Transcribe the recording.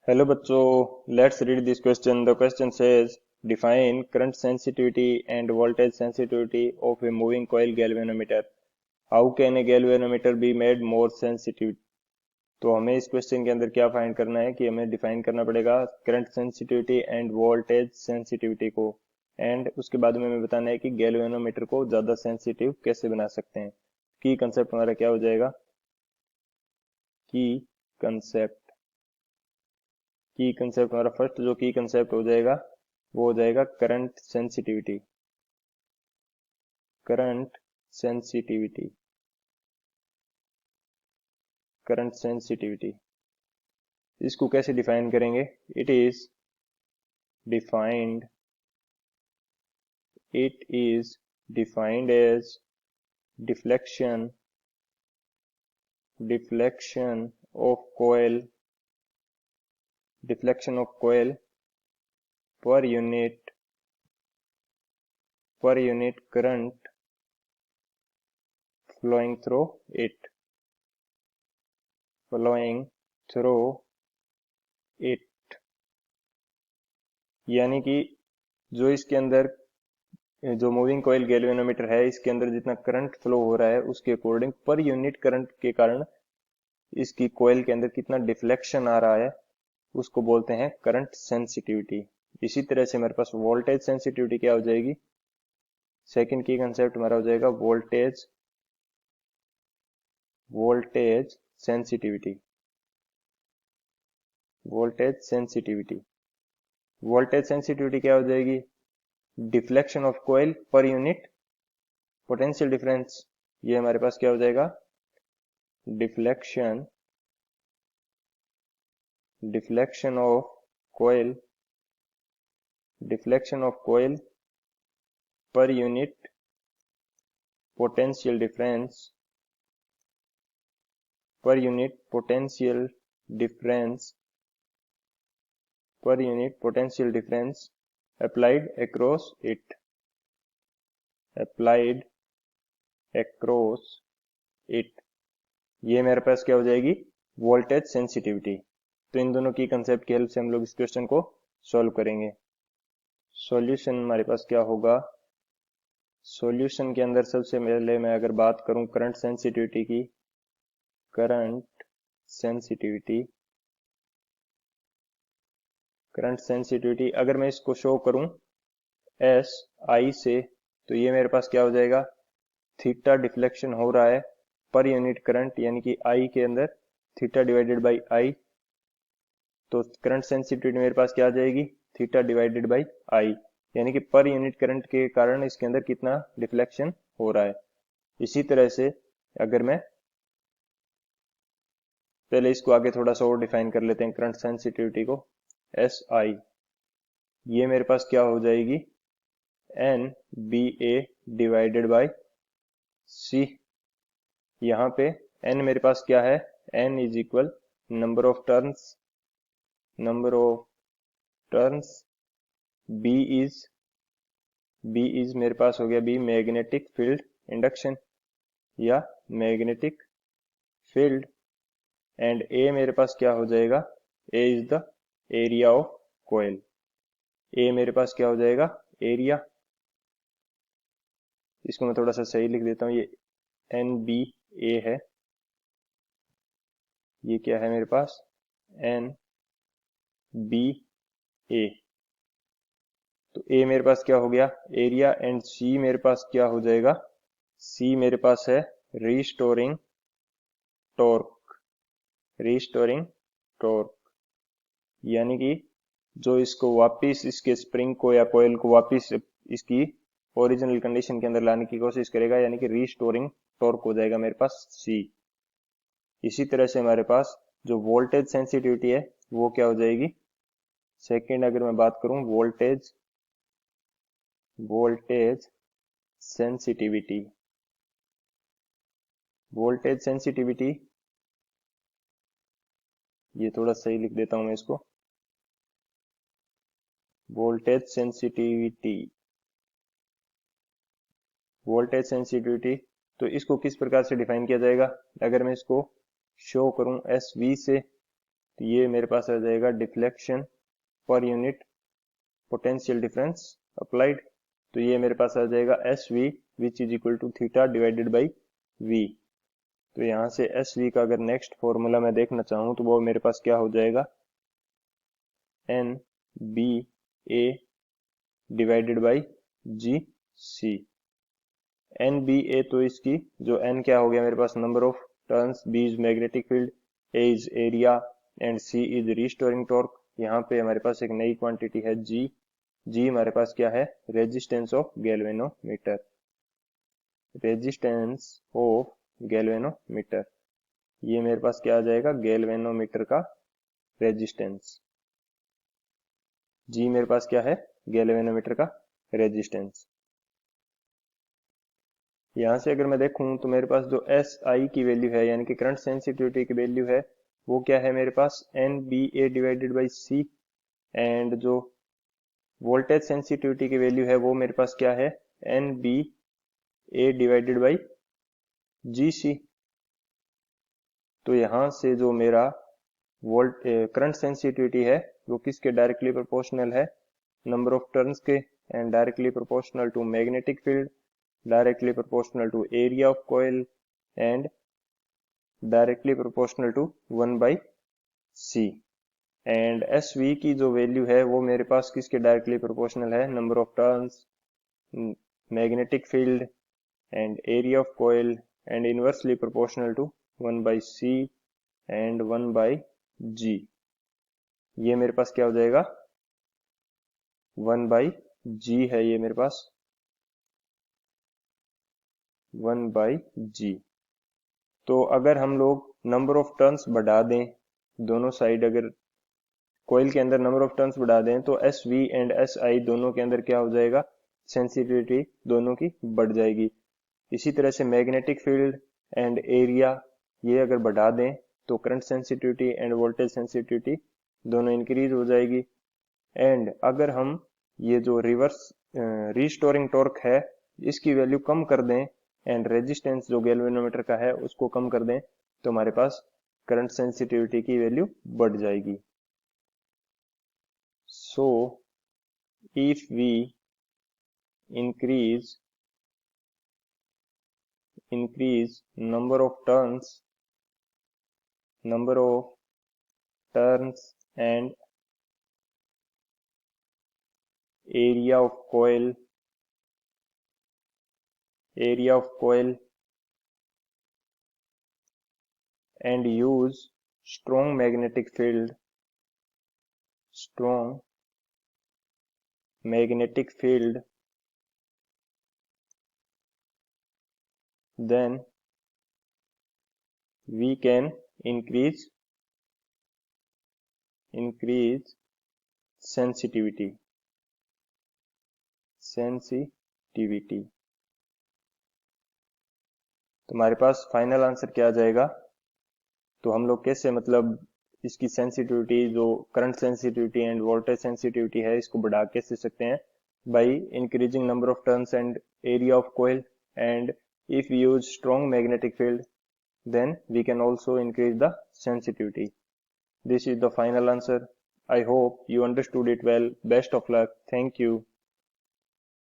Hello bachcho, let's read this question. The question says, define current sensitivity and voltage sensitivity of a moving coil galvanometer. How can a galvanometer be made more sensitive? तो हमें इस question के अंदर क्या find करना है कि हमें डिफाइन करना पड़ेगा current sensitivity and voltage sensitivity को, एंड उसके बाद में हमें बताना है कि गैल्वेनोमीटर को ज्यादा सेंसिटिव कैसे बना सकते हैं। की कंसेप्ट हमारा क्या हो जाएगा? की कंसेप्ट की कंसेप्ट हमारा फर्स्ट जो की कंसेप्ट हो जाएगा वो हो जाएगा current sensitivity. Current sensitivity current sensitivity इसको कैसे डिफाइन करेंगे? It is defined it is defined as deflection of coil per unit current flowing through it यानी कि जो इसके अंदर जो मूविंग कॉइल गैल्वेनोमीटर है इसके अंदर जितना करंट फ्लो हो रहा है उसके अकॉर्डिंग पर यूनिट करंट के कारण इसकी कॉइल के अंदर कितना डिफ्लेक्शन आ रहा है उसको बोलते हैं करंट सेंसिटिविटी। इसी तरह से हमारे पास वोल्टेज सेंसिटिविटी क्या हो जाएगी? सेकंड की कंसेप्ट हमारा हो जाएगा वोल्टेज सेंसिटिविटी। वोल्टेज सेंसिटिविटी क्या हो जाएगी? Deflection of coil per unit potential difference. ये हमारे पास क्या हो जाएगा? Deflection of coil per unit potential difference applied across it। ये मेरे पास क्या हो जाएगी? Voltage sensitivity. तो इन दोनों की कंसेप्ट की हेल्प से हम लोग इस क्वेश्चन को सॉल्व करेंगे। सॉल्यूशन हमारे पास क्या होगा? सॉल्यूशन के अंदर सबसे पहले मैं अगर बात करूं करंट सेंसिटिविटी की, करंट सेंसिटिविटी अगर मैं इसको शो करूं एस आई से, तो ये मेरे पास क्या हो जाएगा? थीटा डिफ्लेक्शन हो रहा है पर यूनिट करंट यानी कि आई के अंदर थीटा डिवाइडेड बाई आई। तो करंट सेंसिटिविटी मेरे पास क्या आ जाएगी? थीटा डिवाइडेड बाई आई, यानी कि पर यूनिट करंट के कारण इसके अंदर कितना डिफ्लेक्शन हो रहा है। इसी तरह से अगर मैं पहले इसको आगे थोड़ा सा और डिफाइन कर लेते हैं करंट सेंसिटिविटी को, एस आई, ये मेरे पास क्या हो जाएगी? N B A divided by C. यहाँ पे एन मेरे पास क्या है? N is equal number of turns, B is मेरे पास हो गया बी मैग्नेटिक फील्ड इंडक्शन या मैग्नेटिक फील्ड, एंड ए मेरे पास क्या हो जाएगा? A is the area of coil. A मेरे पास क्या हो जाएगा? एरिया। इसको मैं थोड़ा सा सही लिख देता हूँ, ये एन बी ए है, ये क्या है मेरे पास? N B A. तो ए मेरे पास क्या हो गया? एरिया, एंड सी मेरे पास क्या हो जाएगा? सी मेरे पास है रीस्टोरिंग टॉर्क, यानी कि जो इसको वापिस इसके स्प्रिंग को या कॉइल को वापिस इसकी ओरिजिनल कंडीशन के अंदर लाने की कोशिश करेगा, यानी कि रीस्टोरिंग टॉर्क हो जाएगा मेरे पास सी। इसी तरह से हमारे पास जो वोल्टेज सेंसिटिविटी है वो क्या हो जाएगी? सेकंड अगर मैं बात करूं वोल्टेज सेंसिटिविटी, ये थोड़ा सही लिख देता हूं मैं इसको, वोल्टेज सेंसिटिविटी। तो इसको किस प्रकार से डिफाइन किया जाएगा? अगर मैं इसको शो करूं एस वी से, तो ये मेरे पास आ जाएगा deflection per unit potential difference applied. तो ये मेरे पास आ जाएगा S V which is equal to theta divided by V. तो यहाँ से एस वी का अगर नेक्स्ट फॉर्मूला मैं देखना चाहूँ तो वो मेरे पास क्या हो जाएगा, N B A divided by G C. N B A, तो इसकी जो एन क्या हो गया मेरे पास, number of turns, B is magnetic field, A is area and C is restoring torque. यहाँ पे हमारे पास एक नई क्वांटिटी है जी। जी हमारे पास क्या है, resistance of galvanometer, resistance of galvanometer. ये मेरे पास क्या आ जाएगा, गैल्वेनोमीटर का रेजिस्टेंस। जी मेरे पास क्या है, गैल्वेनोमीटर का रेजिस्टेंस। यहाँ से अगर मैं देखूं तो मेरे पास जो एस आई की वैल्यू है, यानी कि करंट सेंसिटिविटी की वैल्यू है, वो क्या है मेरे पास, N B A divided by C. And जो वोल्टेज सेंसिटिविटी की वैल्यू है वो मेरे पास क्या है, N B A divided by G C. तो यहाँ से जो मेरा वोल्ट करंट सेंसिटिविटी है वो किसके डायरेक्टली प्रोपोर्शनल है, नंबर ऑफ टर्न्स के, and directly proportional to magnetic field, directly proportional to area of coil and directly proportional to 1 by C। And S V की जो वैल्यू है वो मेरे पास किसके डायरेक्टली प्रोपोर्शनल है, number of turns, magnetic field and area of coil and inversely proportional to 1 by C and 1 by G। ये मेरे पास क्या हो जाएगा, 1 by G है ये मेरे पास, 1 by G। तो अगर हम लोग नंबर ऑफ टर्न्स बढ़ा दें, दोनों साइड अगर कोयल के अंदर नंबर ऑफ टर्न्स बढ़ा दें, तो S V and S I दोनों के अंदर क्या हो जाएगा, सेंसिटिविटी दोनों की बढ़ जाएगी। इसी तरह से मैग्नेटिक फील्ड एंड एरिया ये अगर बढ़ा दें तो current sensitivity and voltage sensitivity दोनों इंक्रीज हो जाएगी। एंड अगर हम ये जो रिवर्स रिस्टोरिंग टॉर्क है इसकी वैल्यू कम कर दें एंड रेजिस्टेंस जो गैल्वेनोमीटर का है उसको कम कर दें, तो हमारे पास करंट सेंसिटिविटी की वैल्यू बढ़ जाएगी। So if we increase number of turns and area of coil and use strong magnetic field then we can increase sensitivity। तो हमारे पास फाइनल आंसर क्या आ जाएगा, तो हम लोग कैसे मतलब इसकी सेंसिटिविटी जो current sensitivity and voltage sensitivity है इसको बढ़ा कैसे सकते हैं, by increasing number of turns and area of coil, and if we use strong magnetic field then we can also increase the sensitivity. This is the final answer. I hope you understood it well. Best of luck. Thank you.